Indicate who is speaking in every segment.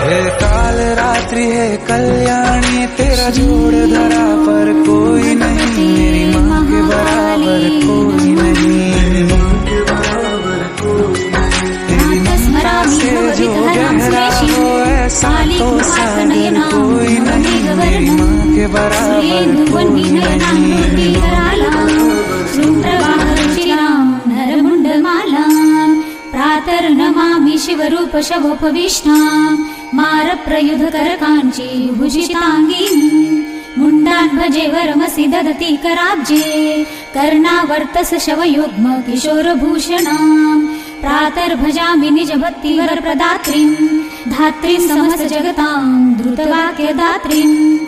Speaker 1: हे काल रात्रि है कल्याणी, तेरा जोड़ धरा पर कोई नहीं, मेरी माँ के बराबर कोई नहीं, मेरी माँ के बराबर कोई नहीं। तेरी ममता से जो गहरा हो ऐसा तो सागर कोई नहीं, मेरी माँ के बराबर कोई नहीं।
Speaker 2: प्रातर्नमामि शिवरूप शवोपविष्टाम्, मारप्रयुधकरकाञ्ची भुजिताङ्गीम्, मुण्डान् भजे वरमसि ददति कराब्जे, कर्णावर्तस शवयुग्म किशोरभूषणाम्। प्रातर्भजामि निजभक्तिवरप्रदात्रीम्, धात्रीम् समस्तजगताम् द्रुतवाक्यदात्रीम्।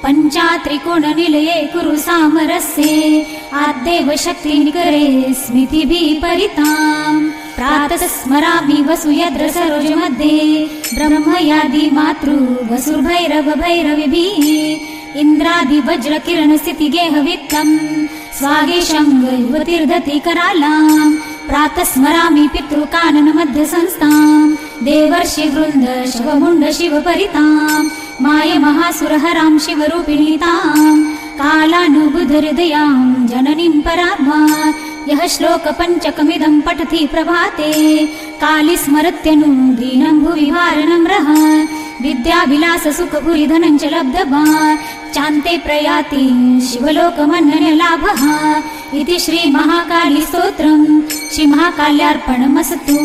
Speaker 2: पञ्चात्रिकोणनिलये कुरु सामरस्ये, आद्देव शक्तिनिकरे स्मृतिभिः परिताम्। प्रातः स्मरामि वसुयद्र सरोजमध्ये, ब्रह्मयादि मातृ वसुर्भैरवभैरविभिः। इन्द्रादिवज्रकिरणस्थितिगेहवित्तम्, स्वागेशङ्गयुवतिर्दति करालाम्। प्रातः स्मरामि पितृकाननमध्यसंस्थाम्, देवर्षिवृन्द शवमुण्ड शिवपरिताम्। मायमहासुरहरां शिवरूपिणीताम्, कालानुबुधहृदयाम् जननीं परात्मा। यः श्लोकपञ्चकमिदं पठति प्रभाते, काली स्मरत्यनु दीनं भुवि वारणं रः। विद्याविलाससुखभुरिधनं च लब्धवान्, चान्ते प्रयाति शिवलोकमन्यलाभः। इति श्रीमहाकालीस्तोत्रम्, श्रीमहाकाल्यार्पणमस्तु।